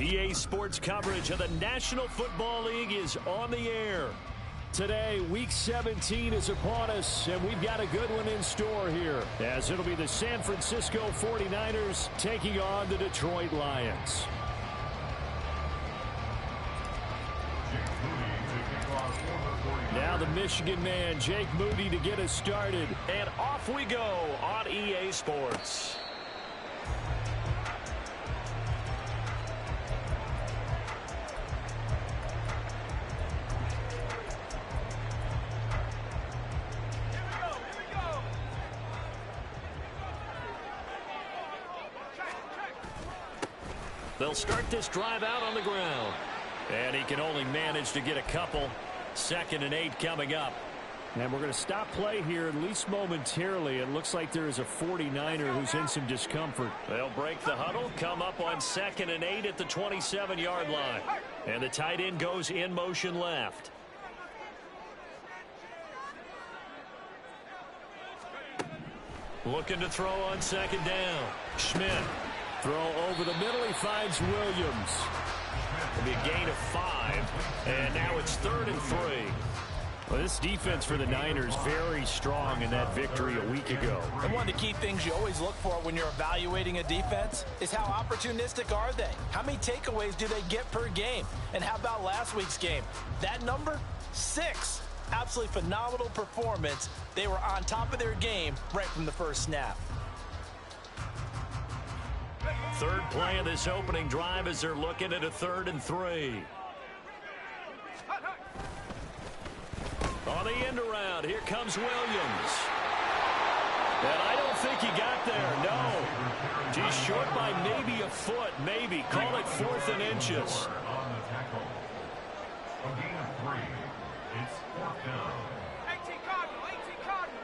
EA Sports coverage of the National Football League is on the air. Today, Week 17 is upon us, and we've got a good one in store here, as it'll be the San Francisco 49ers taking on the Detroit Lions. Now the Michigan man, Jake Moody, to get us started. And off we go on EA Sports. They'll start this drive out on the ground. And he can only manage to get a couple. 2nd and 8 coming up. And we're going to stop play here, at least momentarily. It looks like there is a 49er who's in some discomfort. They'll break the huddle, come up on 2nd and 8 at the 27-yard line. And the tight end goes in motion left. Looking to throw on 2nd down. Schmidt. Throw over the middle. He finds Williams. It'll be a gain of 5. And now it's 3rd and 3. Well, this defense for the Niners very strong in that victory a week ago. And one of the key things you always look for when you're evaluating a defense is how opportunistic are they? How many takeaways do they get per game? And how about last week's game? That number? 6. Absolutely phenomenal performance. They were on top of their game right from the first snap. Third play of this opening drive as they're looking at a 3rd and 3. On the end around, here comes Williams. And I don't think he got there, no. He's short by maybe a foot, maybe. Call it 4th and inches. A gain of 3. It's 4th down. 18 Cardinal.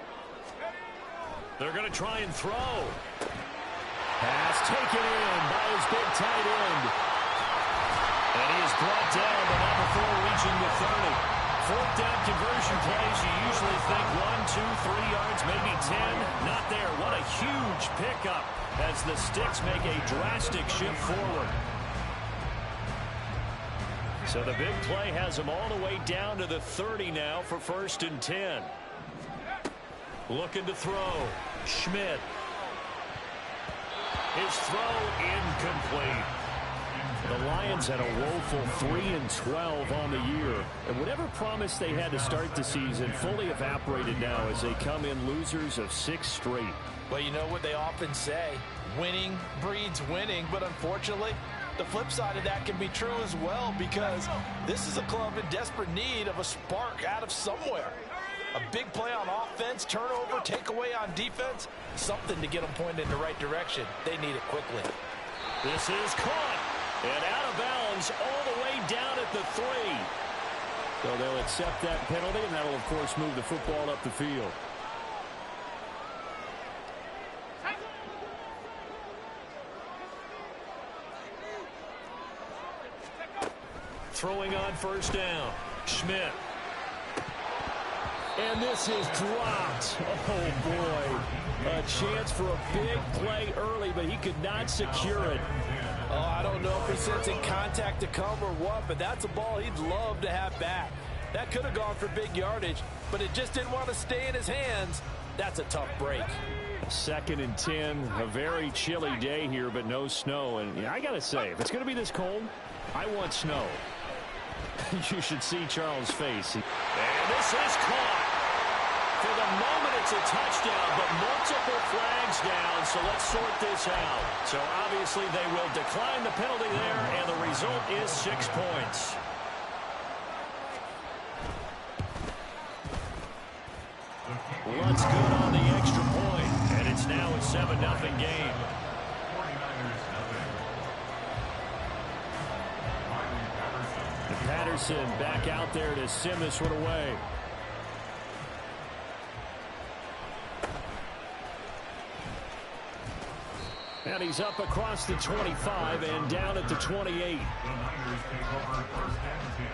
They're going to try and throw. Pass taken in by his big tight end. And he is brought down, but not before reaching the 30. 4th down conversion plays, you usually think 1, 2, 3 yards, maybe 10. Not there. What a huge pickup as the Sticks make a drastic shift forward. So the big play has them all the way down to the 30 now for 1st and 10. Looking to throw. Schmidt. His throw incomplete. The Lions had a woeful 3-12 on the year. And whatever promise they had to start the season fully evaporated now as they come in losers of 6 straight. Well, you know what they often say, winning breeds winning, but unfortunately, the flip side of that can be true as well, because this is a club in desperate need of a spark out of somewhere. A big play on offense, turnover, takeaway on defense, something to get them pointed in the right direction. They need it quickly. This is caught and out of bounds all the way down at the 3. So they'll accept that penalty, and that'll, of course, move the football up the field. Throwing on 1st down. Schmidt. And this is dropped. Oh, boy. A chance for a big play early, but he could not secure it. Oh, I don't know if he's sensing contact to come or what, but that's a ball he'd love to have back. That could have gone for big yardage, but it just didn't want to stay in his hands. That's a tough break. 2nd and 10, a very chilly day here, but no snow. And I got to say, if it's going to be this cold, I want snow. You should see Charles' face. And this is caught. For the moment, it's a touchdown, but multiple flags down, so let's sort this out. So obviously they will decline the penalty there, and the result is 6 points. What's good on the extra point, and it's now a 7-0 game. Patterson back out there to send this one away. And he's up across the 25 and down at the 28. The Niners take over 1st and 10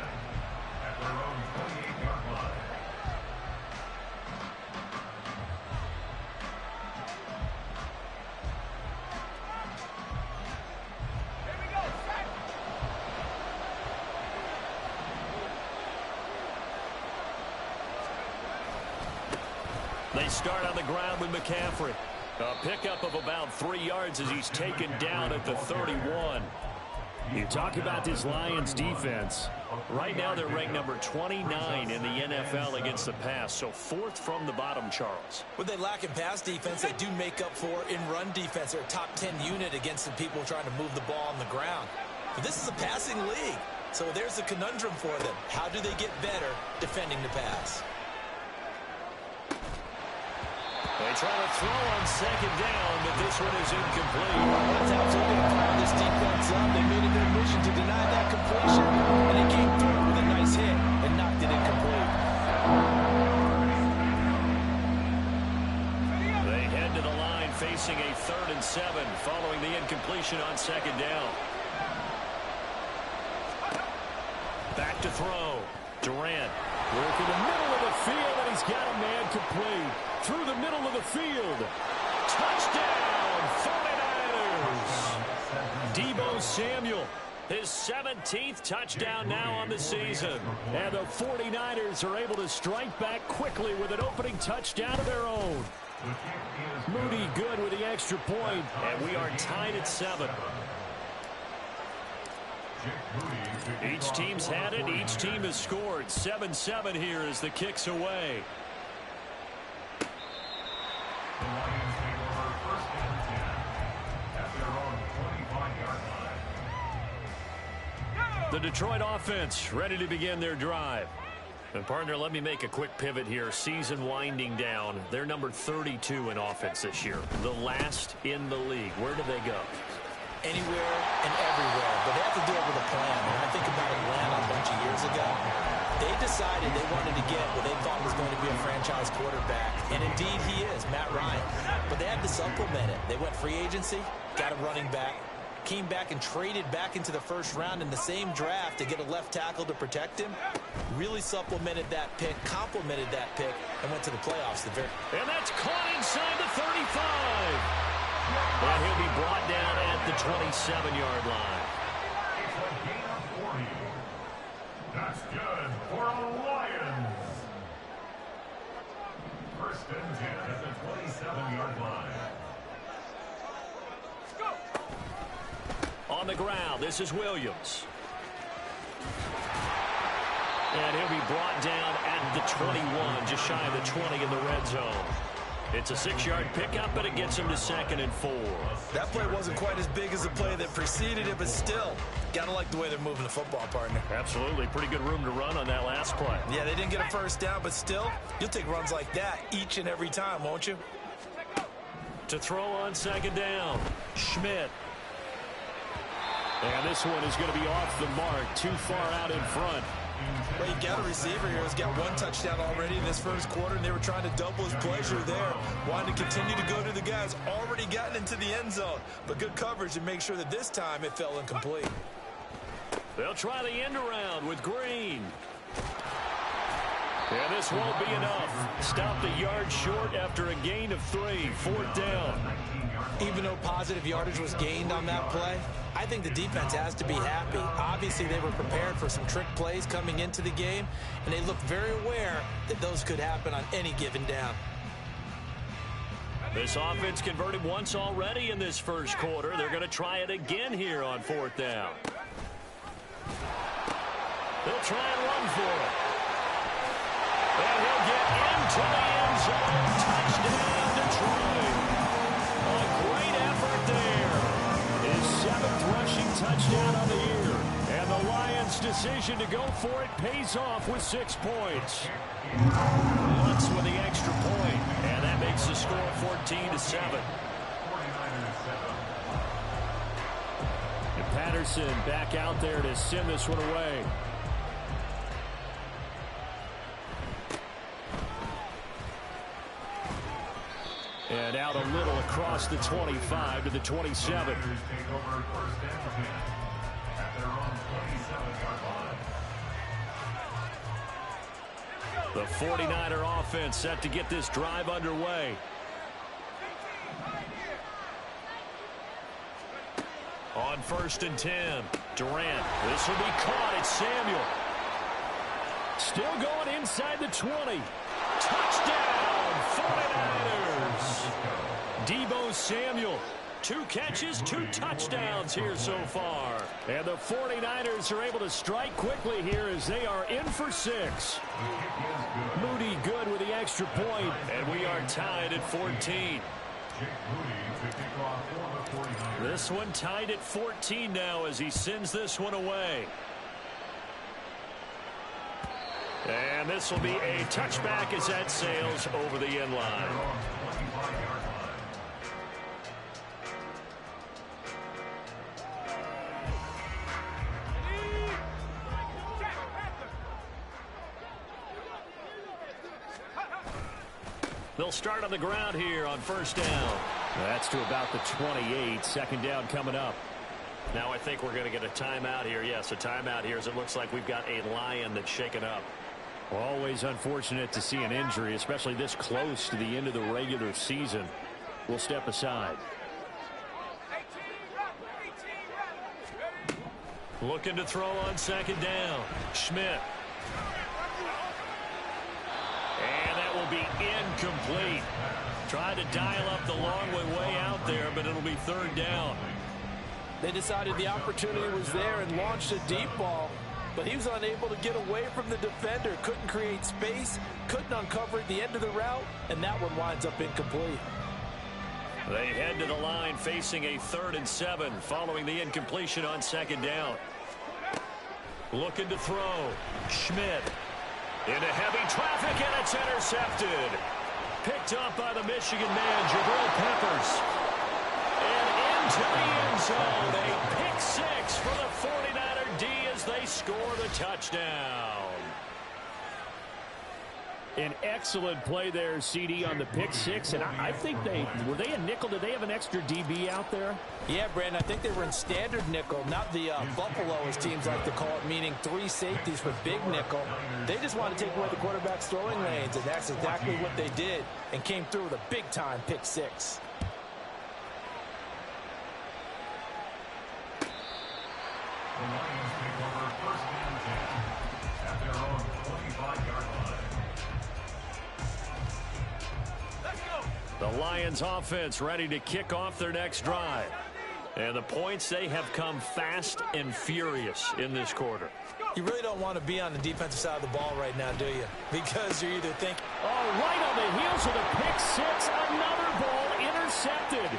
at their own 28-yard line. They start on the ground with McCaffrey. A pickup of about 3 yards as he's taken down at the 31. You talk about this Lions defense. Right now they're ranked number 29 in the NFL against the pass, so 4th from the bottom, Charles. What they lack in pass defense, they do make up for in run defense. They're a top 10 unit against the people trying to move the ball on the ground. But this is a passing league, so there's a conundrum for them. How do they get better defending the pass? They try to throw on second down, but this one is incomplete. That's absolutely a proud of this defense up. They made it their mission to deny that completion, and it came through with a nice hit and knocked it incomplete. They head to the line facing a 3rd and 7 following the incompletion on second down. Back to throw. Durant. Work in the middle of the field, and he's got a man complete. Through the middle of the field. Touchdown, 49ers. Deebo Samuel, his 17th touchdown now on the season. And the 49ers are able to strike back quickly with an opening touchdown of their own. Moody good with the extra point. And we are tied at 7. Each team's had it. Each team has scored. 7-7 here as the kick's away. The Lions take over 1st and 10 at their own 25-yard line. The Detroit offense ready to begin their drive. And partner, let me make a quick pivot here. Season winding down. They're number 32 in offense this year. The last in the league. Where do they go? Anywhere and everywhere, but they have to do it with a plan. When I think about Atlanta a bunch of years ago, they decided they wanted to get what they thought was going to be a franchise quarterback, and indeed he is, Matt Ryan. But they had to supplement it. They went free agency, got a running back, came back and traded back into the 1st round in the same draft to get a left tackle to protect him. Really supplemented that pick, complemented that pick, and went to the playoffs. And that's caught inside the 35. And he'll be brought down at the 27-yard line. It's a gain of 40. That's good for the Lions. 1st and 10 at the 27-yard line. On the ground, this is Williams. And he'll be brought down at the 21, just shy of the 20 in the red zone. It's a 6-yard pickup, but it gets him to 2nd and 4. That play wasn't quite as big as the play that preceded it, but still, gotta like the way they're moving the football, partner. Absolutely. Pretty good room to run on that last play. Yeah, they didn't get a 1st down, but still, you'll take runs like that each and every time, won't you? To throw on second down, Schmidt. And this one is going to be off the mark, too far out in front. Well, you got a receiver here who's got 1 touchdown already in this 1st quarter, and they were trying to double his pleasure there. Wanted to continue to go to the guys already gotten into the end zone. But good coverage to make sure that this time it fell incomplete. They'll try the end around with Green. And this won't be enough. Stopped a yard short after a gain of 3. 4th down. Even though positive yardage was gained on that play, I think the defense has to be happy. Obviously, they were prepared for some trick plays coming into the game, and they looked very aware that those could happen on any given down. This offense converted once already in this 1st quarter. They're going to try it again here on 4th down. They'll try and run for it. And he'll get into the end zone. Touchdown, Detroit. A great effort there. His 7th rushing touchdown on the year. And the Lions' decision to go for it pays off with 6 points. Lutz with the extra point. And that makes the score 14-7. And Patterson back out there to send this one away. And out a little across the 25 to the 27. Take over 1st and 10 at their own 27-yard line. The 49er offense set to get this drive underway. On 1st and 10, Durant. This will be caught. It's Samuel. Still going inside the 20. Touchdown, 49ers. Deebo Samuel. 2 catches, 2 touchdowns here so far. And the 49ers are able to strike quickly here as they are in for 6. Moody good with the extra point, and we are tied at 14. This one tied at 14 now as he sends this one away. And this will be a touchback as that sails over the end line. They'll start on the ground here on first down. That's to about the 28. Second down coming up. Now I think we're going to get a timeout here. Yes, a timeout here as it looks like we've got a Lion that's shaken up. Always unfortunate to see an injury, especially this close to the end of the regular season. We'll step aside. Looking to throw on second down. Schmidt. And that will be incomplete. Tried to dial up the long way out there, but it'll be third down. They decided the opportunity was there and launched a deep ball, but he was unable to get away from the defender. Couldn't create space, couldn't uncover at the end of the route, and that one winds up incomplete. They head to the line facing a 3rd and 7 following the incompletion on second down. Looking to throw. Schmidt. Into heavy traffic, and it's intercepted. Picked up by the Michigan man, Jabril Peppers. And into the end zone. A pick 6 for the 49er D as they score the touchdown. An excellent play there, CD, on the pick 6. And I think were they a nickel? Did they have an extra DB out there? Yeah, Brandon, I think they were in standard nickel, not the Buffalo, as teams like to call it, meaning 3 safeties for big nickel. They just want to take away the quarterback's throwing lanes, and that's exactly what they did, and came through with a big-time pick 6. The Lions take over first and 10 at their own 25-yard line. The Lions offense ready to kick off their next drive. And the points, they have come fast and furious in this quarter. You really don't want to be on the defensive side of the ball right now, do you? Because you're either thinking, oh, right on the heels of the pick 6, another ball intercepted.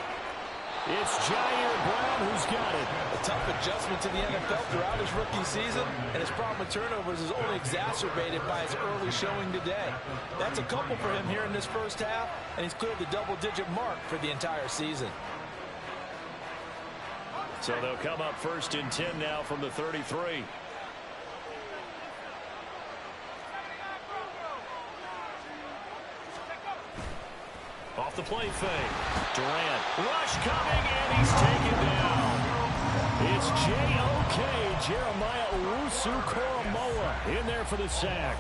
It's Jair Brown who's got it. A tough adjustment to the NFL throughout his rookie season, and his problem with turnovers is only exacerbated by his early showing today. That's a couple for him here in this first half, and he's cleared the double-digit mark for the entire season. So they'll come up 1st and 10 now from the 33. Off the play fake. Durant. Rush coming, and he's taken down. It's J.O.K. Jeremiah Owusu-Koramoah in there for the sack.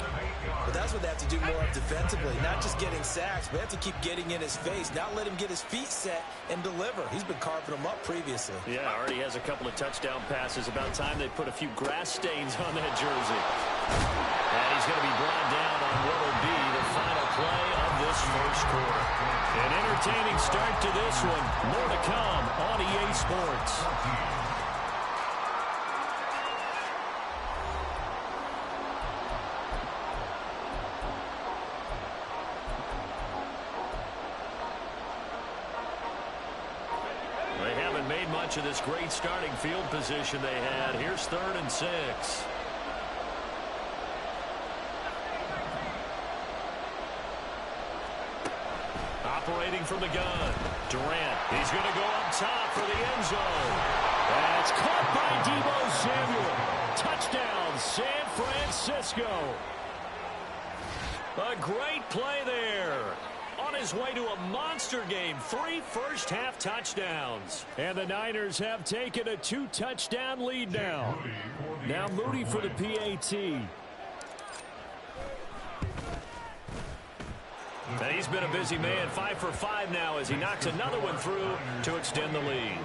But that's what they have to do more of defensively. Not just getting sacks, but they have to keep getting in his face. Not let him get his feet set and deliver. He's been carving them up previously. Yeah, already has a couple of touchdown passes. About time they put a few grass stains on that jersey. And he's going to be brought down on what will be the final play of this first quarter. An entertaining start to this one. More to come on EA Sports. They haven't made much of this great starting field position they had. Here's 3rd and 6. Operating from the gun. Durant. He's going to go up top for the end zone. That's caught by Deebo Samuel. Touchdown, San Francisco. A great play there. On his way to a monster game. 3 first-half touchdowns. And the Niners have taken a 2-touchdown lead now. Now Moody for the PAT. And he's been a busy man. 5 for 5 now as he knocks another one through to extend the lead.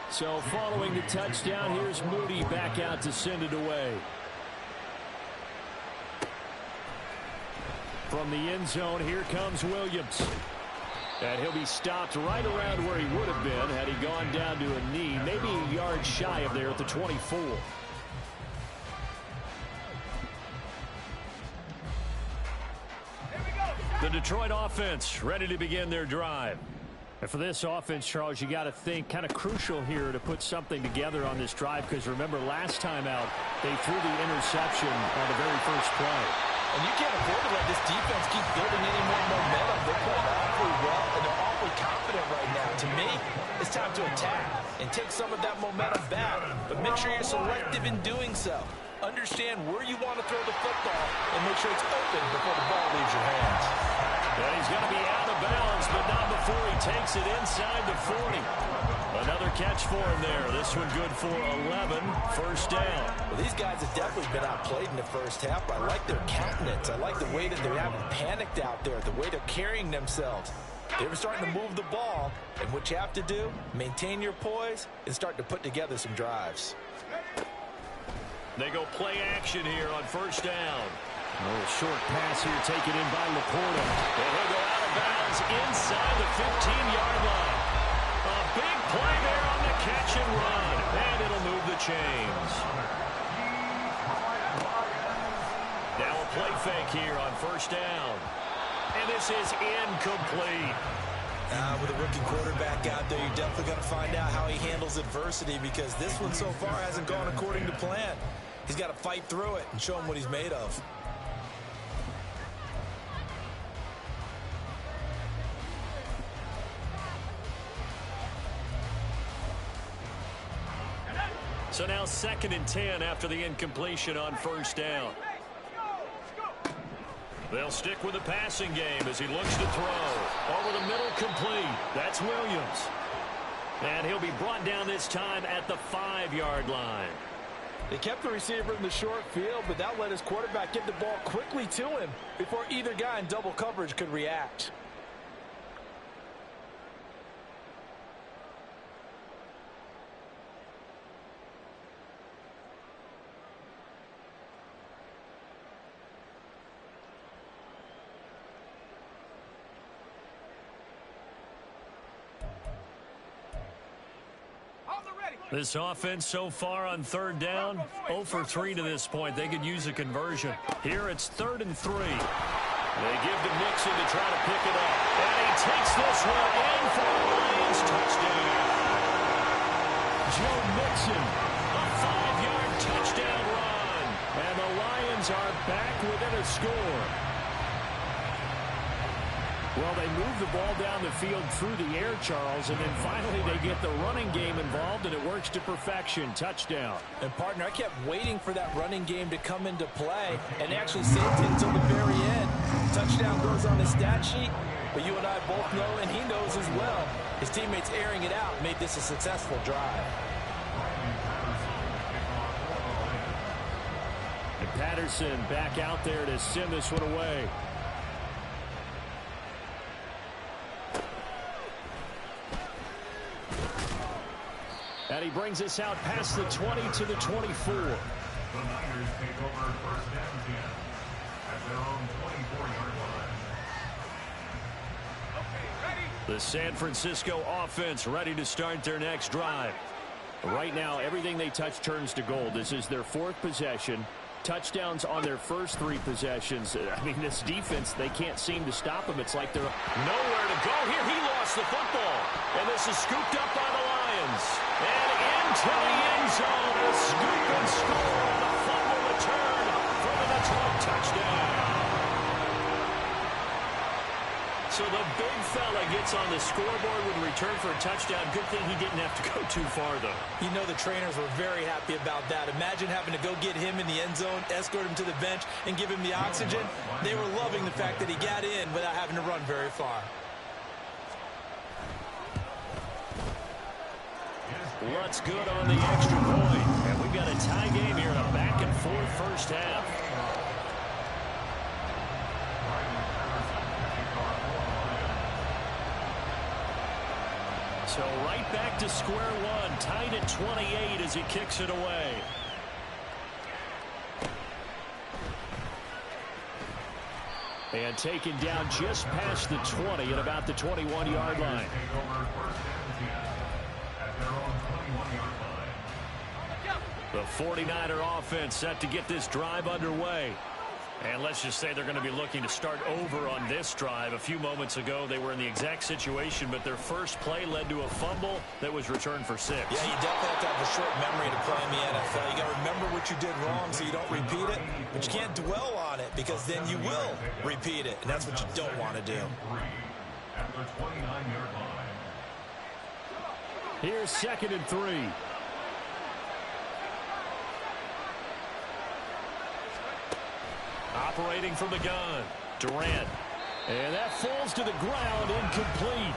So following the touchdown, here's Moody back out to send it away. From the end zone, here comes Williams. And he'll be stopped right around where he would have been had he gone down to a knee, maybe a yard shy of there at the 24. The Detroit offense ready to begin their drive. And for this offense, Charles, you got to think kind of crucial here to put something together on this drive, because remember last time out they threw the interception on the very first play. And you can't afford to let this defense keep building any more momentum. They're playing awfully well, and they're awfully confident right now. To me, it's time to attack and take some of that momentum back, but make sure you're selective in doing so. Understand where you want to throw the football and make sure it's open before the ball leaves your hands. And he's going to be out of bounds, but not before he takes it inside the 40. Another catch for him there. This one good for 11. First down. Well, these guys have definitely been outplayed in the first half, but I like their countenance. I like the way that they haven't panicked out there, the way they're carrying themselves. They were starting to move the ball, and what you have to do, maintain your poise and start to put together some drives. They go play action here on first down. A little short pass here taken in by Laporta. And he'll go out of bounds inside the 15-yard line. A big play there on the catch and run. And it'll move the chains. Now a play fake here on first down. And this is incomplete. With a rookie quarterback out there, you're definitely going to find out how he handles adversity, because this one so far hasn't gone according to plan. He's got to fight through it and show him what he's made of. So now 2nd and 10 after the incompletion on first down. They'll stick with the passing game as he looks to throw. Over the middle, complete. That's Williams. And he'll be brought down this time at the 5-yard line. They kept the receiver in the short field, but that let his quarterback get the ball quickly to him before either guy in double coverage could react. This offense so far on 3rd down, 0 for 3 to this point. They could use a conversion. Here it's 3rd and 3. They give to Mixon to try to pick it up. And he takes this one in for a Lions touchdown. Joe Mixon, A 5-yard touchdown run. and the Lions are back within a score. Well, they move the ball down the field through the air, Charles, and then finally they get the running game involved, and it works to perfection. Touchdown. And, partner, I kept waiting for that running game to come into play and actually saved it until the very end. Touchdown goes on the stat sheet, but you and I both know, and he knows as well, his teammates airing it out made this a successful drive. And Patterson back out there to send this one away. And he brings us out past the 20 to the 24. The Niners take over 1st and 10 at their own 24-yard line. The San Francisco offense ready to start their next drive. Right now, everything they touch turns to gold. This is their 4th possession. Touchdowns on their first 3 possessions. I mean, this defense, they can't seem to stop them. It's like they're Nowhere to go here. He lost the football. And this is scooped up by the Lions. And into the end zone. A scoop and score on the fumble return for the Detroit touchdown. So the big fella gets on the scoreboard with a return for a touchdown. Good thing he didn't have to go too far, though. You know the trainers were very happy about that. Imagine having to go get him in the end zone, escort him to the bench, and give him the oxygen. They were loving the fact that he got in without having to run very far. What's good on the extra point? And we've got a tie game here in a back-and-forth first half. So right back to square one, tied at 28 as he kicks it away. And taken down just past the 20 at about the 21-yard line. The 49er offense set to get this drive underway. And let's just say they're going to be looking to start over on this drive. A few moments ago, they were in the exact situation, but their first play led to a fumble that was returned for 6. Yeah, you definitely have to have a short memory to play in the NFL. You got to remember what you did wrong so you don't repeat it, but you can't dwell on it because then you will repeat it, and that's what you don't want to do. At the 29-yard line. Here's 2nd and 3. Operating from the gun, Durant. And that falls to the ground, incomplete.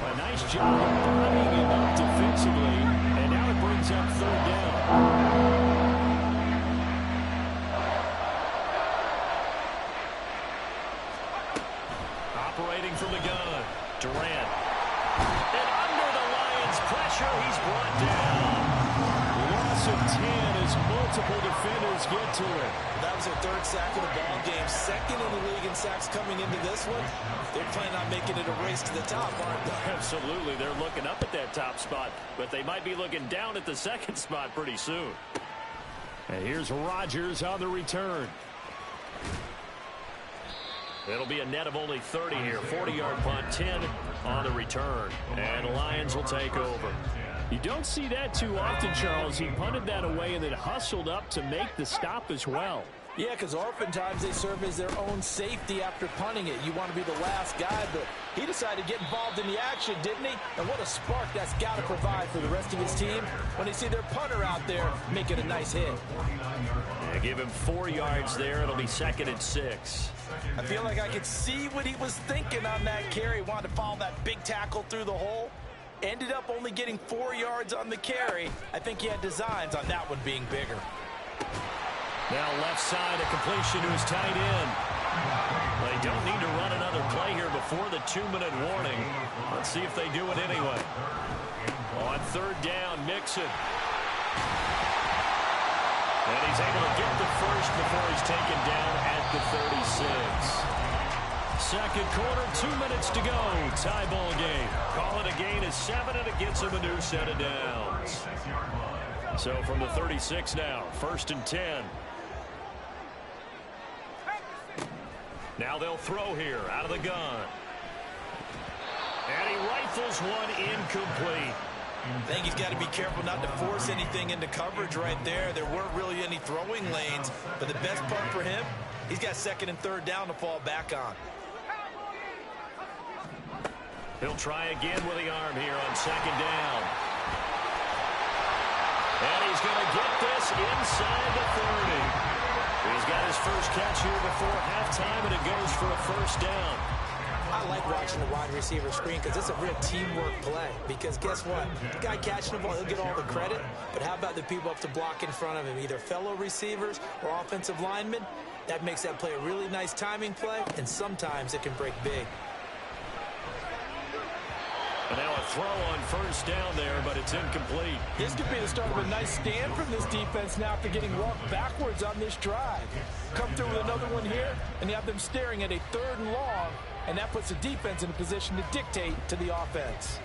A nice job of bombing him up defensively, and now it brings up 3rd down. Operating from the gun, Durant. And under the Lions' pressure, he's brought down. Loss of 10 as multiple defenders get to it. That was their 3rd sack of the ball game. 2nd in the league in sacks coming into this one. They're planning on making it a race to the top, aren't they? Absolutely. They're looking up at that top spot, but they might be looking down at the 2nd spot pretty soon. And here's Rodgers on the return. It'll be a net of only 30 here. 40-yard punt, 10 on the return. And the Lions will take over. You don't see that too often, Charles. He punted that away and then hustled up to make the stop as well. Yeah, because oftentimes they serve as their own safety after punting it. You want to be the last guy, but he decided to get involved in the action, didn't he? And what a spark that's got to provide for the rest of his team when they see their punter out there making a nice hit. Yeah, give him 4 yards there. It'll be 2nd and 6. I feel like I could see what he was thinking on that carry. Wanted to follow that big tackle through the hole. Ended up only getting 4 yards on the carry. I think he had designs on that one being bigger. Now left side, a completion to his tight end. They don't need to run another play here before the 2-minute warning. Let's see if they do it anyway. On 3rd down, Mixon. And he's able to get the first before he's taken down at the 36. 2nd quarter, 2 minutes to go. Tie ball game. Call it a gain of 7, and it gets him a new set of downs. So from the 36 now, 1st and 10. Now they'll throw here out of the gun. And he rifles one incomplete. I think he's got to be careful not to force anything into coverage right there. There weren't really any throwing lanes, but the best punt for him, he's got 2nd and 3rd down to fall back on. He'll try again with the arm here on 2nd down. And he's going to get this inside the 30. He's got his first catch here before halftime, and it goes for a 1st down. I like watching the wide receiver screen because it's a real teamwork play. Because guess what? The guy catching the ball, he'll get all the credit. But how about the people up to block in front of him, either fellow receivers or offensive linemen? That makes that play a really nice timing play, and sometimes it can break big. And now a throw on 1st down there, but it's incomplete. This could be the start of a nice stand from this defense now after getting walked backwards on this drive. Come through with another one here, and you have them staring at a 3rd and long, and that puts the defense in a position to dictate to the offense.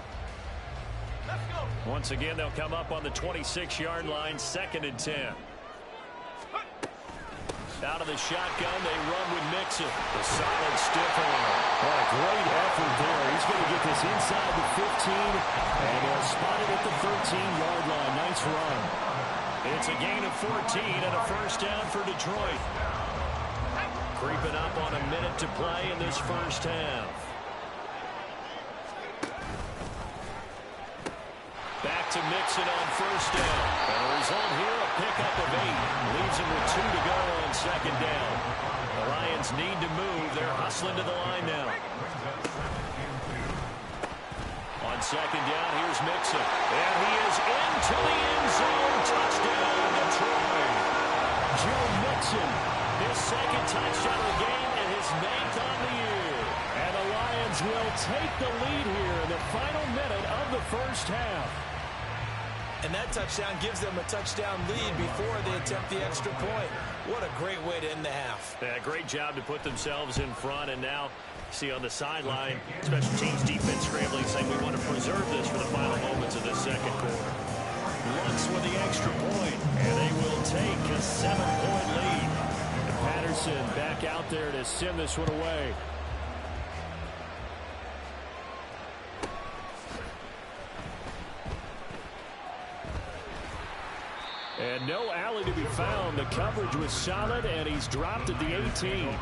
Let's go. Once again, they'll come up on the 26-yard line, 2nd and 10. Out of the shotgun, they run with Mixon. The solid stiff arm. What a great effort there. He's going to get this inside the 15, and they'll spot it at the 13-yard line. Nice run. It's a gain of 14 and a 1st down for Detroit. Creeping up on a minute to play in this 1st half. Back to Mixon on 1st down. And the result here, a pickup of 8. Leaves him with 2 to go on 2nd down. The Lions need to move. They're hustling to the line now. On 2nd down, here's Mixon. And he is into the end zone. Touchdown, Detroit. Joe Mixon, his 2nd touchdown of the game and his 9th on the year. And the Lions will take the lead here in the final minute of the 1st half. And that touchdown gives them a touchdown lead before they attempt the extra point. What a great way to end the half. Yeah, great job to put themselves in front, and now see on the sideline, special teams defense scrambling, saying we want to preserve this for the final moments of this second quarter. Lutz with the extra point, and they will take a 7-point lead. And Patterson back out there to send this one away. And no alley to be found. The coverage was solid, and he's dropped at the 18.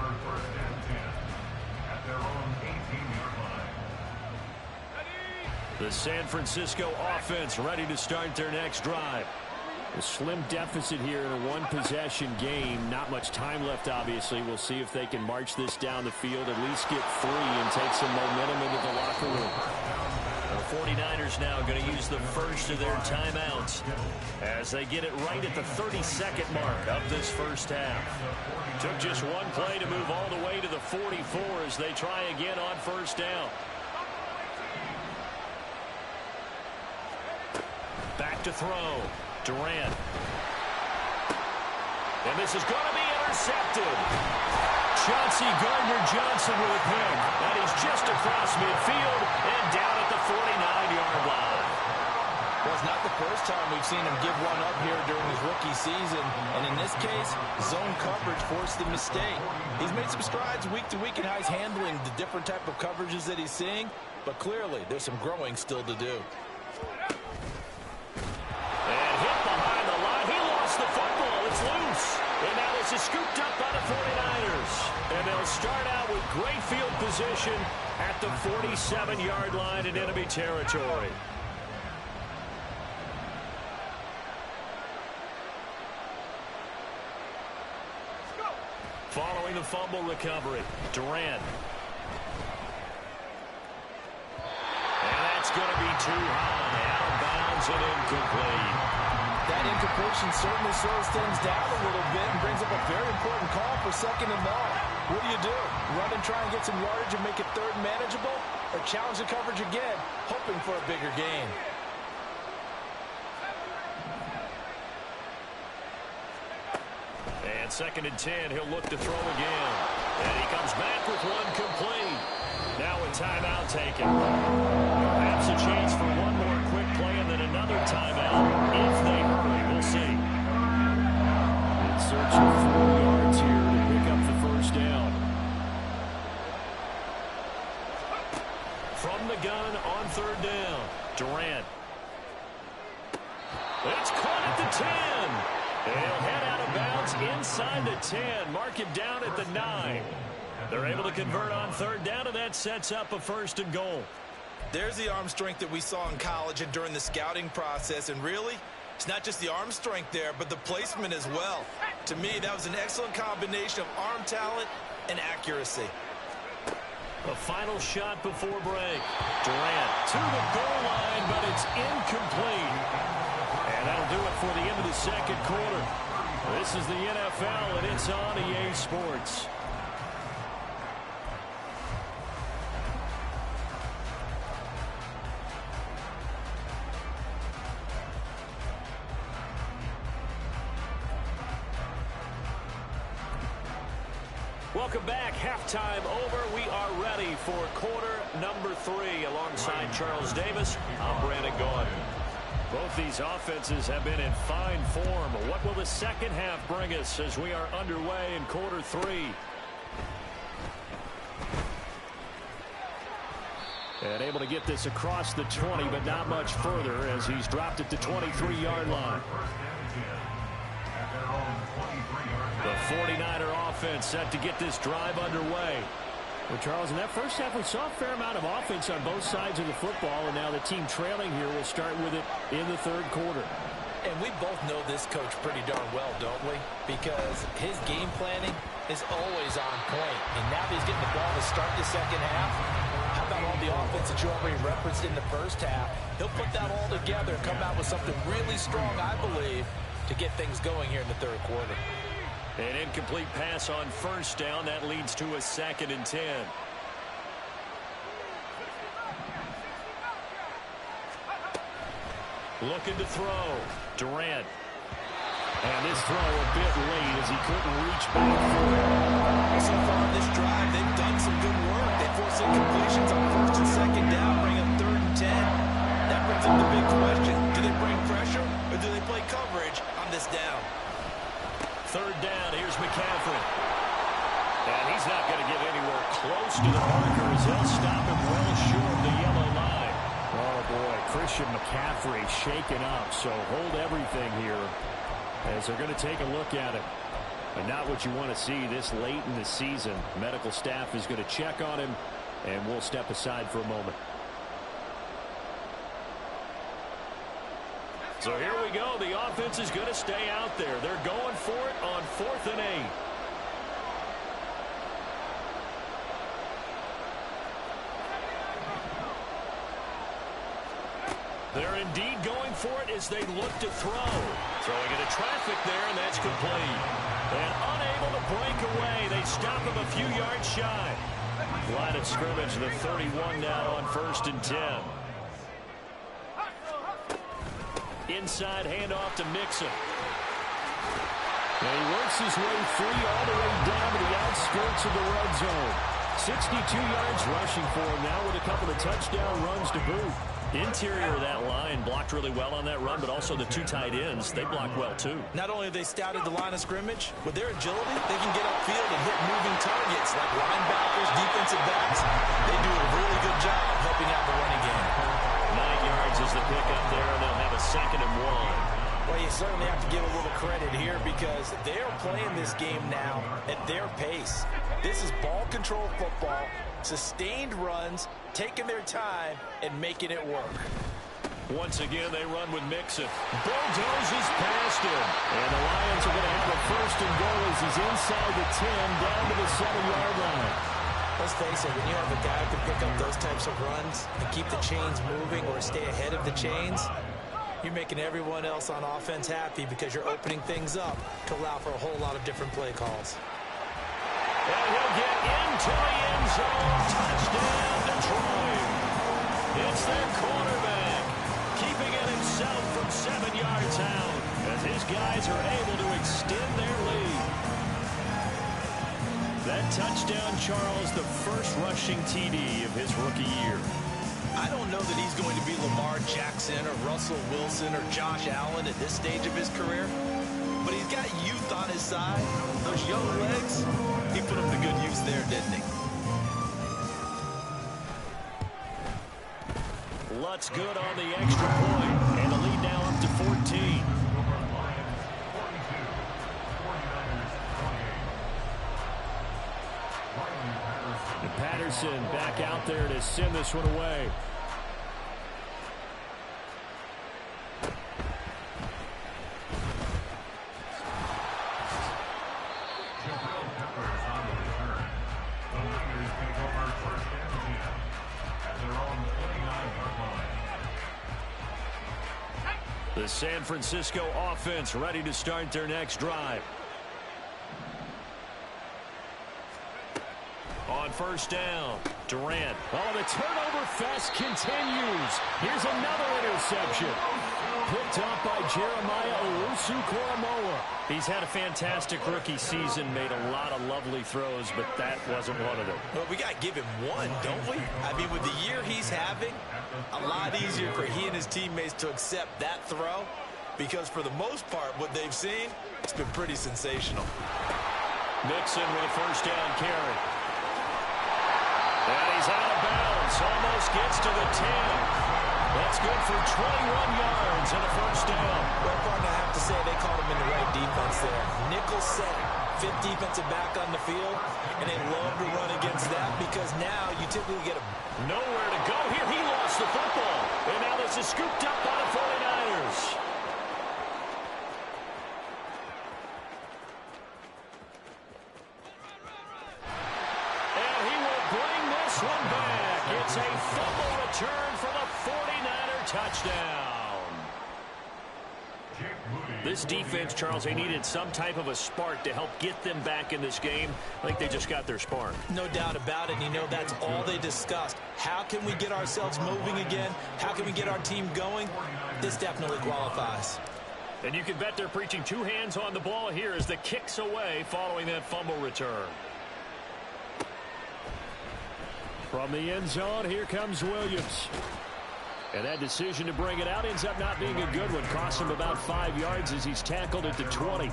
The San Francisco offense ready to start their next drive. A slim deficit here in a one-possession game. Not much time left, obviously. We'll see if they can march this down the field, at least get 3 and take some momentum into the locker room. The 49ers now going to use the first of their timeouts as they get it right at the 32nd mark of this first half. Took just one play to move all the way to the 44 as they try again on first down. Back to throw. Durant. And this is going to be intercepted. Chauncey Gardner-Johnson with a pick. And he's just across midfield and down at the 49-yard line. Well, it's not the first time we've seen him give one up here during his rookie season. And in this case, zone coverage forced the mistake. He's made some strides week to week in how he's handling the different type of coverages that he's seeing. But clearly, there's some growing still to do. And hit behind the line. He lost the football. It's loose. And now this is scooped up by the 49ers. And they'll start out with great field position at the 47-yard line in enemy territory. Following the fumble recovery, Durant. And that's going to be too high. Out of bounds and incomplete. That incompletion certainly slows things down a little bit and brings up a very important call for 2nd and long. What do? Run and try and get some yardage and make it 3rd manageable? Or challenge the coverage again, hoping for a bigger gain? And 2nd and 10, he'll look to throw again. And he comes back with one complete. Now a timeout taken. Perhaps a chance for one more quick play and then another timeout if they hurry. We'll see. In search of 4 yards here to pick up the first down. From the gun on 3rd down, Durant. It's caught at the 10. And he'll head out of bounds inside the 10. Mark him down at the 9. They're able to convert on 3rd down, and that sets up a 1st and goal. There's the arm strength that we saw in college and during the scouting process. And really, it's not just the arm strength there, but the placement as well. To me, that was an excellent combination of arm talent and accuracy. The final shot before break. Durant to the goal line, but it's incomplete. And that'll do it for the end of the second quarter. This is the NFL, and it's on EA Sports. Welcome back. Halftime over. We are ready for quarter number 3. Alongside Charles Davis, I'm Brandon Gaudin. Both these offenses have been in fine form. What will the second half bring us as we are underway in quarter 3? And able to get this across the 20, but not much further as he's dropped it to 23-yard line. The 49er offense set to get this drive underway. Well, Charles, in that first half, we saw a fair amount of offense on both sides of the football, and now the team trailing here will start with it in the 3rd quarter. And we both know this coach pretty darn well, don't we? Because his game planning is always on point. And now that he's getting the ball to start the second half, how about all the offense that you already referenced in the first half? He'll put that all together and come out with something really strong, I believe, to get things going here in the 3rd quarter. An incomplete pass on 1st down. That leads to a 2nd and 10. Looking to throw. Durant. And this throw a bit late as he couldn't reach back for it. So far on this drive, they've done some good work. They force incompletions on first and second down, bring up 3rd and 10. That brings up the big question. Do they bring pressure or do they play coverage on this down? 3rd down, here's McCaffrey. And he's not going to get anywhere close to the marker as he'll stop him well short of the yellow line. Oh, boy, Christian McCaffrey shaken up, so hold everything here as they're going to take a look at it. And not what you want to see this late in the season. Medical staff is going to check on him, and we'll step aside for a moment. So here we go. The offense is going to stay out there. They're going for it on 4th and 8. They're indeed going for it as they look to throw. Throwing into traffic there, and that's complete. And unable to break away. They stop him a few yards shy. Line of scrimmage, the 31 now on 1st and 10. Inside handoff to Mixon. And he works his way free all the way down to the outskirts of the red zone. 62 yards rushing for him now with a couple of touchdown runs to boot. Interior of that line blocked really well on that run, but also the 2 tight ends, they blocked well too. Not only have they scouted the line of scrimmage, with their agility, they can get upfield and hit moving targets like linebackers, defensive backs. They do a really good job helping out the running game. 9 yards is the pickup there, and they'll have a 2nd and 1. Well, you certainly have to give a little credit here because they're playing this game now at their pace. This is ball control football, sustained runs, taking their time, and making it work. Once again, they run with Mixon. Bulldozes past him. And the Lions are going to have a 1st and goal as he's inside the 10 down to the 7-yard line. Let's face it, when you have a guy who can pick up those types of runs and keep the chains moving or stay ahead of the chains, you're making everyone else on offense happy because you're opening things up to allow for a whole lot of different play calls. And he'll get into the end zone. Touchdown, Detroit. It's their quarterback, keeping it himself from 7 yards out as his guys are able to extend their lead. That touchdown, Charles, the first rushing TD of his rookie year. I don't know that he's going to be Lamar Jackson or Russell Wilson or Josh Allen at this stage of his career, but he's got youth on his side. Those young legs, he put them to good use there, didn't he? Lutz good on the extra point, and the lead now up to 14. And Patterson back out there to send this one away. The San Francisco offense ready to start their next drive. On 1st down, Durant. Oh, the turnover fest continues. Here's another interception. Picked up by Jeremiah Owusu-Koramoah. He's had a fantastic rookie season, made a lot of lovely throws, but that wasn't one of them. Well, we got to give him one, don't we? I mean, with the year he's having, a lot easier for he and his teammates to accept that throw because for the most part, what they've seen, it's been pretty sensational. Mixon with a 1st down carry. And he's out of bounds, almost gets to the 10. That's good for 21 yards and a 1st down. Well, partner, I have to say they caught him in the right defense there. Nickel set, 5th defensive back on the field, and they love to run against that because now you typically get a... Nowhere to go here. He lost the football. And now this is scooped up by the 49ers. One back. It's a fumble return for the 49er touchdown. This defense, Charles, they needed some type of a spark to help get them back in this game. I think they just got their spark. No doubt about it. And you know, that's all they discussed. How can we get ourselves moving again? How can we get our team going? This definitely qualifies. And you can bet they're preaching two hands on the ball here as the kick's away following that fumble return. From the end zone, here comes Williams. And that decision to bring it out ends up not being a good one. Costs him about 5 yards as he's tackled at the 20.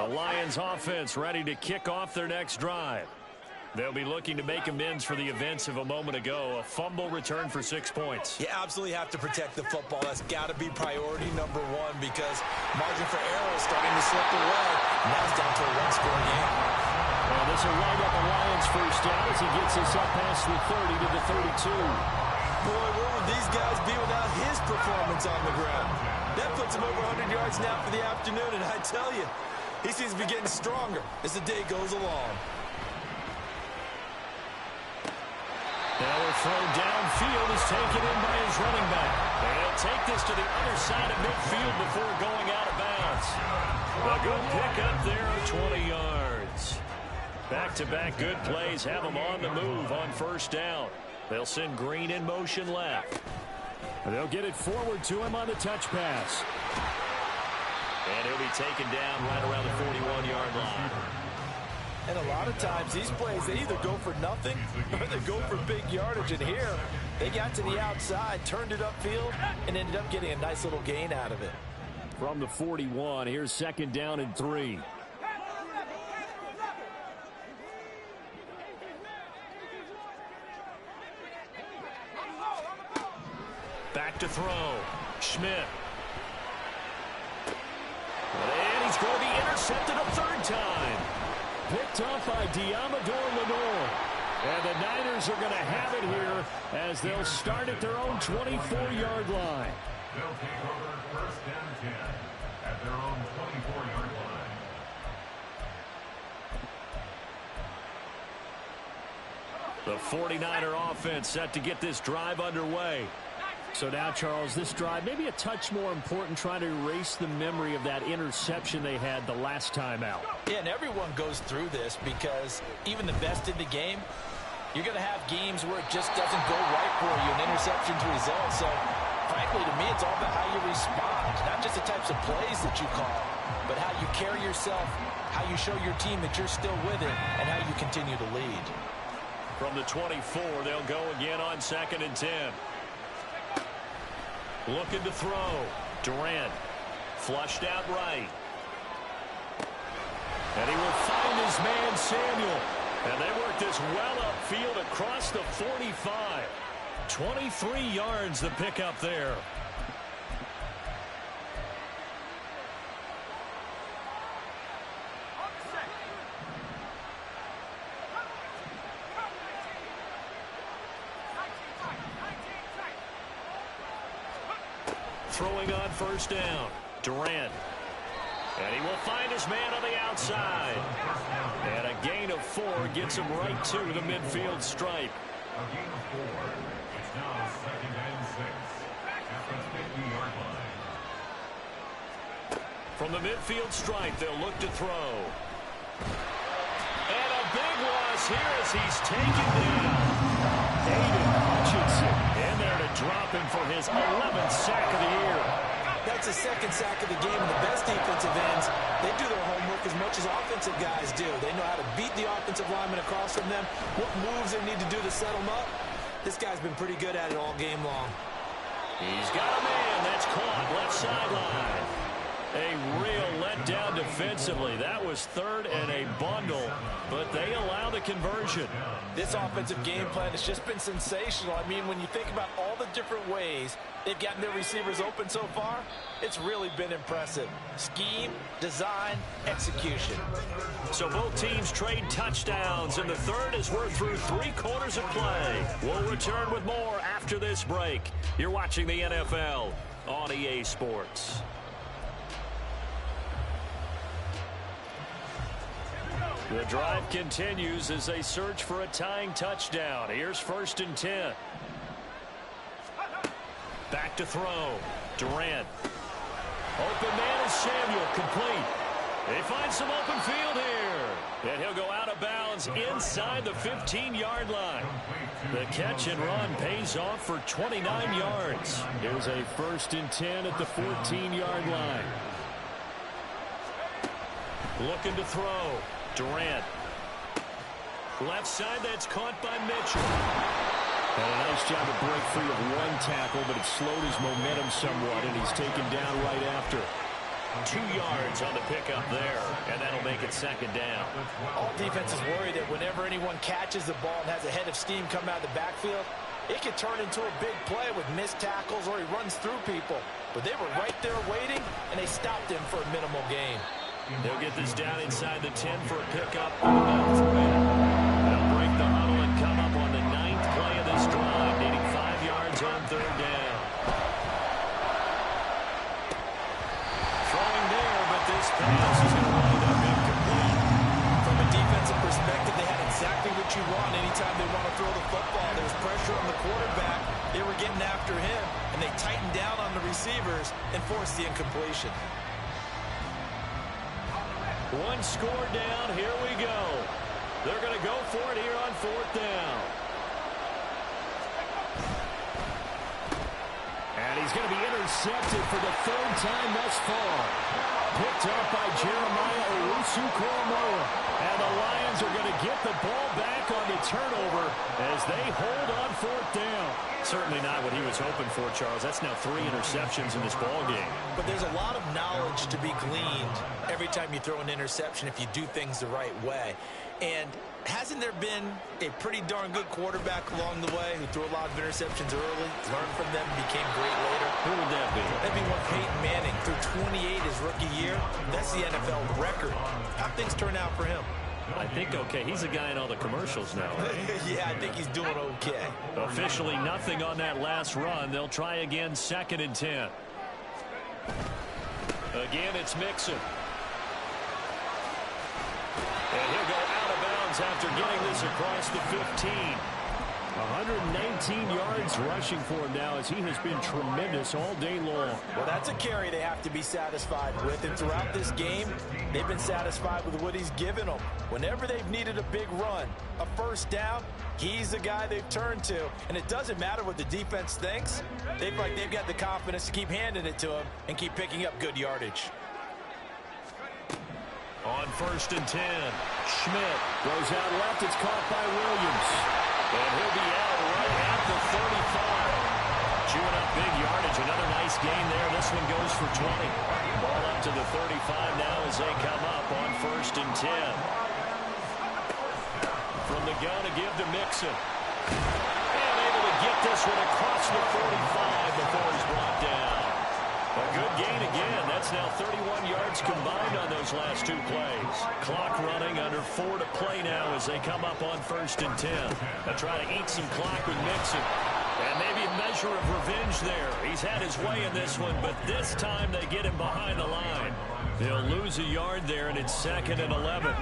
The Lions offense ready to kick off their next drive. They'll be looking to make amends for the events of a moment ago. A fumble return for 6 points. You absolutely have to protect the football. That's got to be priority number one because margin for error is starting to slip away. Now it's down to a one-score game. Well, this will wind up a Lions first down as he gets us up past the 30 to the 32. Boy, where would these guys be without his performance on the ground? That puts him over 100 yards now for the afternoon, and I tell you, he seems to be getting stronger as the day goes along. Now a throw downfield is taken in by his running back. And he'll take this to the other side of midfield before going out of bounds. A good pick up there of 20 yards. Back-to-back good plays have him on the move on first down. They'll send Green in motion left. And they'll get it forward to him on the touch pass. And he'll be taken down right around the 41-yard line. And a lot of times these plays, they either go for nothing or they go for big yardage. And here, they got to the outside, turned it upfield, and ended up getting a nice little gain out of it. From the 41, here's second down and 3. Back to throw. Schmidt. And he's going to be intercepted a third time. Picked off by Diamador Lenore. And the Niners are going to have it here as they'll start at their own 24-yard line. They'll take over first down 10 at their own 24-yard line. The 49er offense set to get this drive underway. So now, Charles, this drive maybe a touch more important, trying to erase the memory of that interception they had the last time out. Yeah, and everyone goes through this because even the best in the game, you're going to have games where it just doesn't go right for you, an interception's result. So, frankly, to me, it's all about how you respond, not just the types of plays that you call, but how you carry yourself, how you show your team that you're still with it, and how you continue to lead. From the 24, they'll go again on second and 10. Looking to throw. Durant. Flushed out right. And he will find his man, Samuel. And they work this well upfield across the 45. 23 yards the pickup there. Throwing on first down. Durant. And he will find his man on the outside. And a gain of 4 gets him right to the midfield stripe. A gain of 4. It's now second and 6 at the 50-yard line. From the midfield stripe, they'll look to throw. And a big loss here as he's taken down. Aiden Hutchinson in there to drop him for his 11th sack of the year. That's the second sack of the game, and the best defensive ends, they do their homework as much as offensive guys do. They know how to beat the offensive lineman across from them, what moves they need to do to set them up. This guy's been pretty good at it all game long. He's got a man that's caught left sideline. A real letdown defensively. That was third and a bundle, but they allow the conversion. This offensive game plan has just been sensational. I mean, when you think about all the different ways they've gotten their receivers open so far, it's really been impressive. Scheme, design, execution. So both teams trade touchdowns, and the third as we're through 3 quarters of play. We'll return with more after this break. You're watching the NFL on EA Sports. The drive continues as they search for a tying touchdown. Here's 1st and 10. Back to throw. Durant. Open man is Samuel. Complete. They find some open field here. And he'll go out of bounds inside the 15-yard line. The catch and run pays off for 29 yards. Here's a 1st and 10 at the 14-yard line. Looking to throw. Durant. Left side, that's caught by Mitchell. Had a nice job to break free of one tackle, but it slowed his momentum somewhat, and he's taken down right after. 2 yards on the pickup there, and that'll make it 2nd down. All defense is worried that whenever anyone catches the ball and has a head of steam come out of the backfield, it could turn into a big play with missed tackles or he runs through people. But they were right there waiting, and they stopped him for a minimal gain. They'll get this down inside the 10 for a pickup. They'll break the huddle and come up on the 9th play of this drive, needing 5 yards on 3rd down. Throwing there, but this pass is going to wind up incomplete. From a defensive perspective, they had exactly what you want anytime they want to throw the football. There was pressure on the quarterback. They were getting after him, and they tightened down on the receivers and forced the incompletion. One score down. Here we go. They're going to go for it here on 4th down. And he's going to be intercepted for the 3rd time thus far. Picked up by Jeremiah Owusu-Koramoah. And the Lions are going to get the ball back on the turnover as they hold on 4th down. Certainly not what he was hoping for, Charles. That's now 3 interceptions in this ball game. But there's a lot of knowledge to be gleaned every time you throw an interception if you do things the right way. And hasn't there been a pretty darn good quarterback along the way who threw a lot of interceptions early, learned from them, and became great later? Who would that be? That'd be one Peyton Manning. Threw 28 his rookie year. That's the NFL record. How'd things turn out for him? I think okay. He's a guy in all the commercials now. Right? Yeah, I think he's doing okay. Officially nothing on that last run. They'll try again, 2nd and 10. Again, it's Mixon. And he'll go out of bounds after getting this across the 15. 119 yards rushing for him now as he has been tremendous all day long. Well, that's a carry they have to be satisfied with. And throughout this game, they've been satisfied with what he's given them. Whenever they've needed a big run, a 1st down, he's the guy they've turned to. And it doesn't matter what the defense thinks. They've got the confidence to keep handing it to him and keep picking up good yardage. On 1st and 10, Schmidt goes out left. It's caught by Williams. And he'll be out right at the 35. Chewing up big yardage. Another nice gain there. This one goes for 20. Ball up to the 35 now as they come up on 1st and 10. From the gun to give to Mixon. And able to get this one across the 45 before he's brought down. A good gain again. That's now 31 yards combined on those last 2 plays. Clock running under 4 to play now as they come up on 1st and 10. They'll try to eat some clock with Mixon. And maybe a measure of revenge there. He's had his way in this one, but this time they get him behind the line. They'll lose a yard there, and it's 2nd and 11.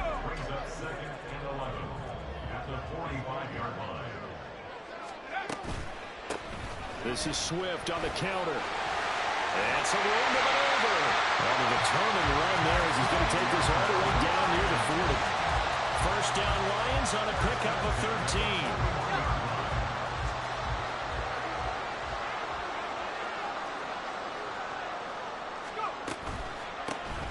This is Swift on the counter. And it's a room to maneuver. On the return and run there as he's going to take this all the way down near the 40. 1st down Lions on a pickup of 13.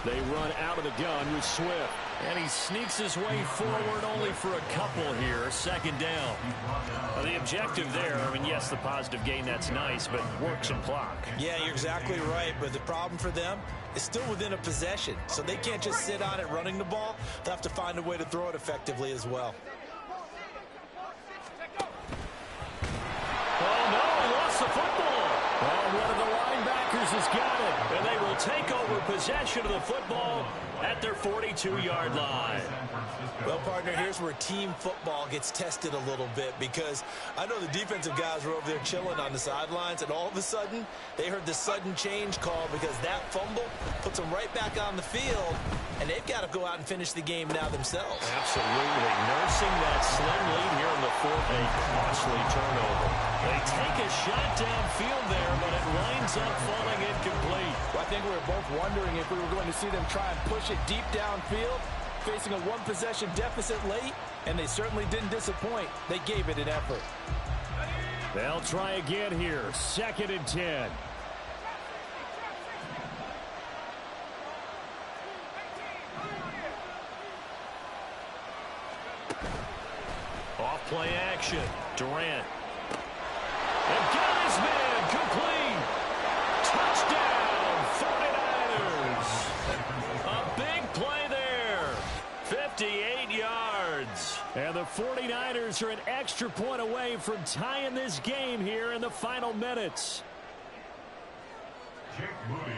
They run out of the gun with Swift. And he sneaks his way forward only for a couple here. 2nd down. Well, the objective there, I mean, yes, the positive gain, that's nice, but work some clock. Yeah, you're exactly right. But the problem for them is still within a possession. So they can't just sit on it running the ball. They'll have to find a way to throw it effectively as well. Oh, no, he lost the football. Oh, one of the linebackers has got it. And they will take over possession of the football at their 42-yard line. Well, partner, here's where team football gets tested a little bit, because I know the defensive guys were over there chilling on the sidelines, and all of a sudden they heard the sudden change call because that fumble puts them right back on the field, and they've got to go out and finish the game now themselves. Absolutely. Nursing that slim lead here in the fourth, a costly turnover. They take a shot downfield there, but it winds up falling incomplete. Well, I think we were both wondering if we were going to see them try and push it deep downfield, facing a one-possession deficit late, and they certainly didn't disappoint. They gave it an effort. They'll try again here. 2nd and 10. Off play action. Durant. And got his man complete. Touchdown, 49ers. A big play there. 58 yards. And the 49ers are an extra point away from tying this game here in the final minutes.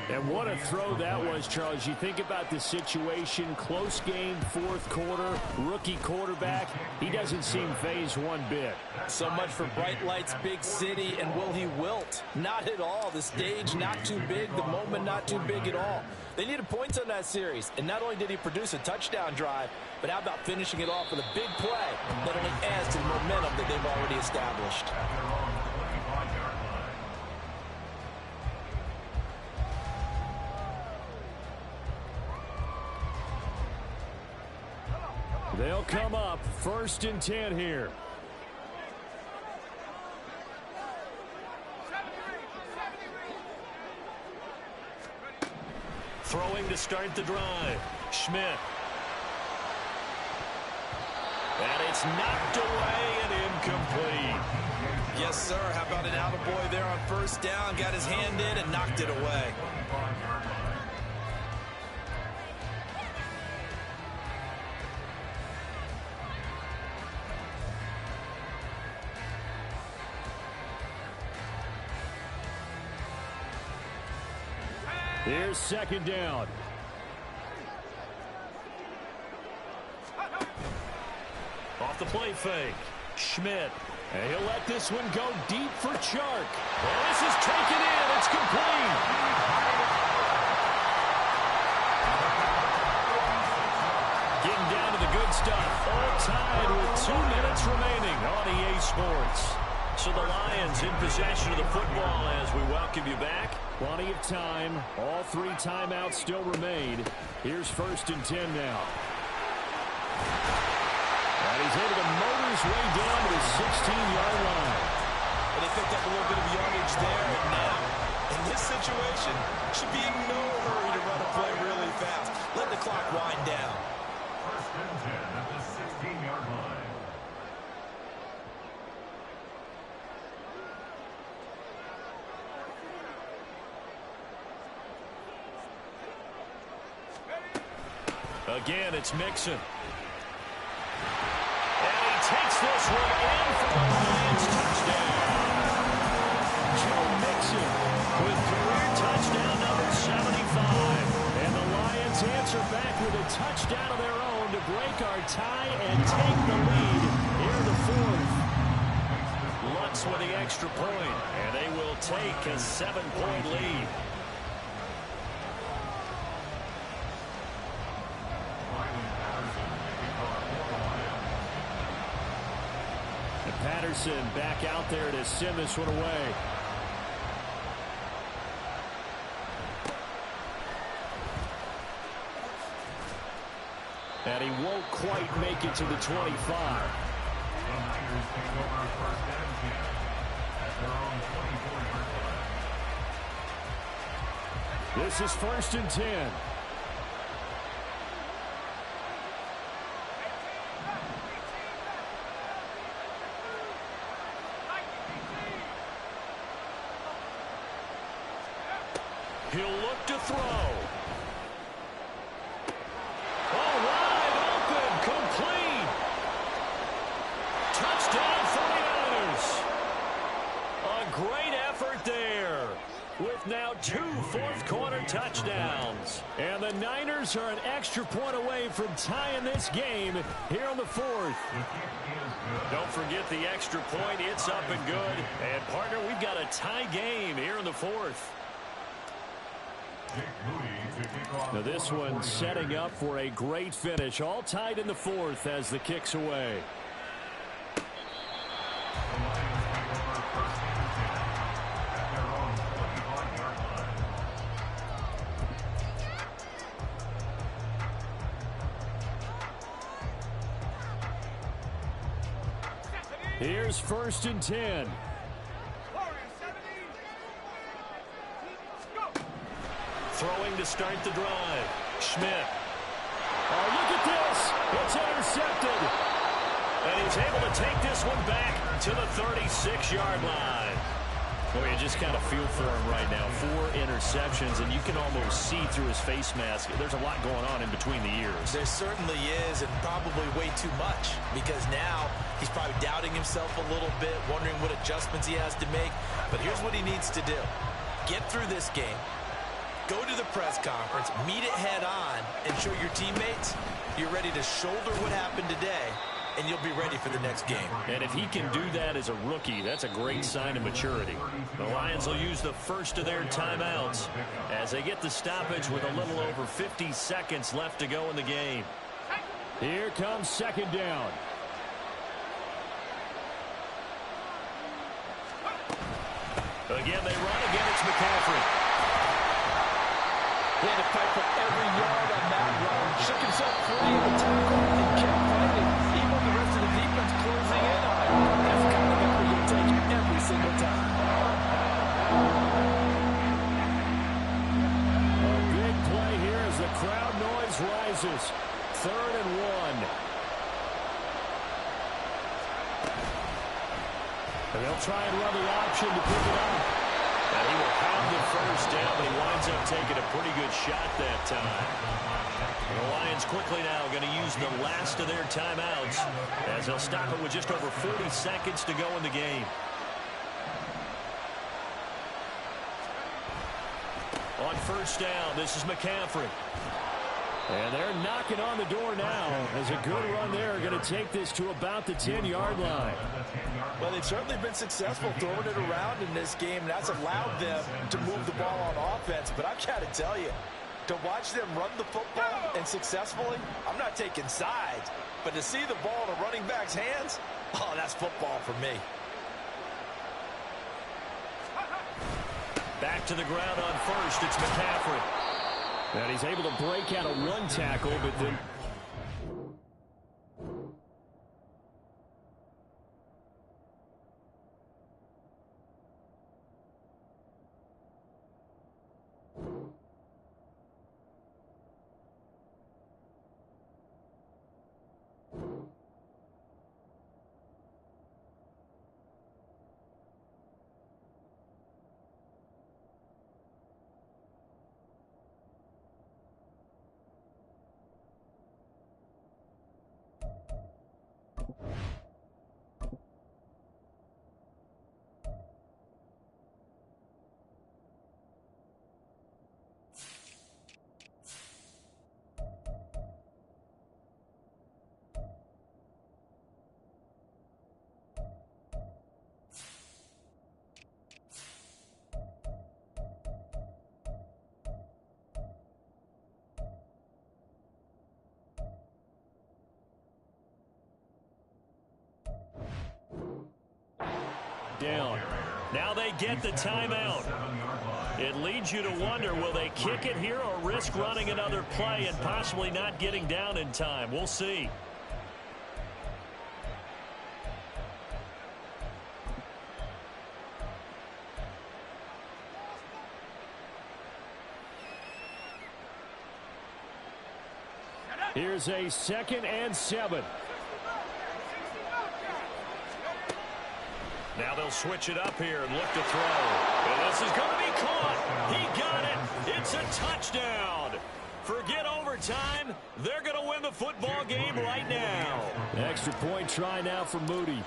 And what a throw that was, Charles. You think about the situation, close game, 4th quarter, rookie quarterback. He doesn't seem phased one bit. So much for bright lights, big city, and will he wilt? Not at all. The stage not too big, the moment not too big at all. They needed points on that series, and not only did he produce a touchdown drive, but how about finishing it off with a big play that only adds to the momentum that they've already established. They'll come up 1st and 10 here. Throwing to start the drive. Schmidt. And it's knocked away and incomplete. Yes, sir. How about an attaboy there on 1st down? Got his hand in and knocked it away. Here's 2nd down. Off the play fake. Schmidt. And he'll let this one go deep for Chark. Well, this is taken in. It's complete. Getting down to the good stuff. All tied with 2 minutes remaining on EA Sports. So the Lions in possession of the football as we welcome you back. Plenty of time. All 3 timeouts still remain. Here's 1st and 10 now. And he's able to motor his way down to the 16-yard line. And they picked up a little bit of yardage there. And now, in this situation, should be in no hurry to run a play really fast. Let the clock wind down. 1st and 10 at the 16-yard line. Again, it's Mixon. And he takes this one in for the Lions touchdown. Joe Mixon with career touchdown number 75. And the Lions answer back with a touchdown of their own to break our tie and take the lead here in the 4th. Lutz with the extra point, and they will take a 7-point lead. Patterson back out there to send this one away. And he won't quite make it to the 25. The Niners take over 1st and 10 at their own 24-yard line. This is 1st and 10. He'll look to throw. Oh, wide open, complete. Touchdown 49ers. A great effort there with now 2 touchdowns. And the Niners are an extra point away from tying this game here in the fourth. Don't forget the extra point. It's up and good. And, partner, we've got a tie game here in the fourth. Now this one setting up for a great finish. All tied in the fourth as the kick's away. Here's 1st and 10. Throwing to start the drive. Schmidt. Oh, look at this. It's intercepted. And he's able to take this one back to the 36-yard line. Boy, you just kind of feel for him right now. 4 interceptions, and you can almost see through his face mask. There's a lot going on in between the ears. There certainly is, and probably way too much, because now he's probably doubting himself a little bit, wondering what adjustments he has to make. But here's what he needs to do. Get through this game. Go to the press conference, meet it head on, and show your teammates you're ready to shoulder what happened today, and you'll be ready for the next game. And if he can do that as a rookie, that's a great sign of maturity. The Lions will use the first of their timeouts as they get the stoppage with a little over 50 seconds left to go in the game. Here comes 2nd down. Again, they run. Again, it's McCaffrey. He had to fight for every yard on that run. Shook himself free of the tackle and kept fighting. Even with the rest of the defense closing in on him. That's the kind of effort you'll take every single time. A big play here as the crowd noise rises. 3rd and 1. And they'll try and run the option to pick it up. And he will have the first down, but he winds up taking a pretty good shot that time. The Lions quickly now going to use the last of their timeouts as they'll stop it with just over 40 seconds to go in the game. On 1st down, this is McCaffrey. And they're knocking on the door now as a good run there going to take this to about the 10-yard line. Well, they've certainly been successful throwing it around in this game. That's allowed them to move the ball on offense. But I've got to tell you, to watch them run the football and successfully, I'm not taking sides. But to see the ball in a running back's hands, oh, that's football for me. Back to the ground on 1st, it's McCaffrey. And he's able to break out of 1 tackle, but then... Down. Now they get the timeout. It leads you to wonder, will they kick it here or risk running another play and possibly not getting down in time? We'll see. Here's a 2nd and 7. Now they'll switch it up here and look to throw. And this is going to be caught. He got it. It's a touchdown. Forget overtime. They're going to win the football game right now. Extra point try now for Moody.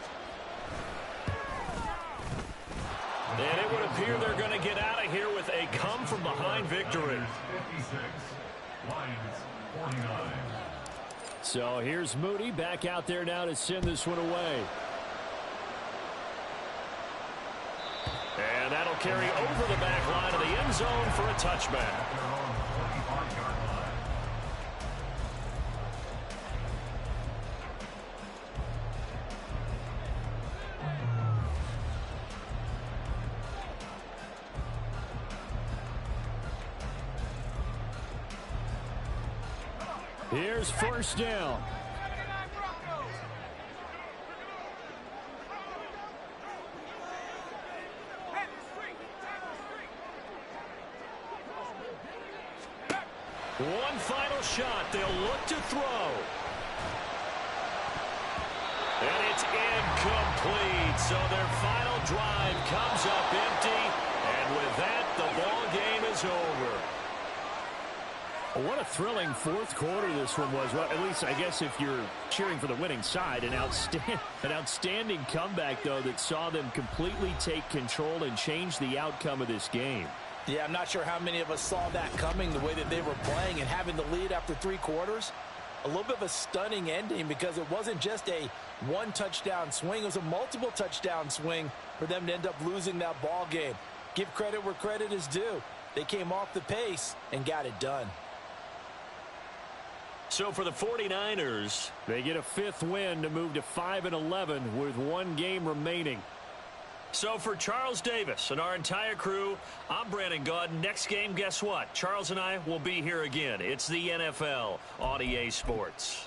And it would appear they're going to get out of here with a come-from-behind victory. 56, Lions 49. So here's Moody back out there now to send this one away. And that'll carry over the back line of the end zone for a touchback. Their own 25-yard line. Here's first down. One final shot. They'll look to throw. And it's incomplete. So their final drive comes up empty. And with that, the ball game is over. What a thrilling fourth quarter this one was. Well, at least, I guess, if you're cheering for the winning side, an outstanding comeback, though, that saw them completely take control and change the outcome of this game. Yeah, I'm not sure how many of us saw that coming the way that they were playing and having the lead after 3 quarters. A little bit of a stunning ending because it wasn't just a one-touchdown swing. It was a multiple touchdown swing for them to end up losing that ball game. Give credit where credit is due. They came off the pace and got it done. So for the 49ers, they get a 5th win to move to 5-11 with 1 game remaining. So for Charles Davis and our entire crew, I'm Brandon Gaudin. Next game, guess what? Charles and I will be here again. It's the NFL on EA Sports.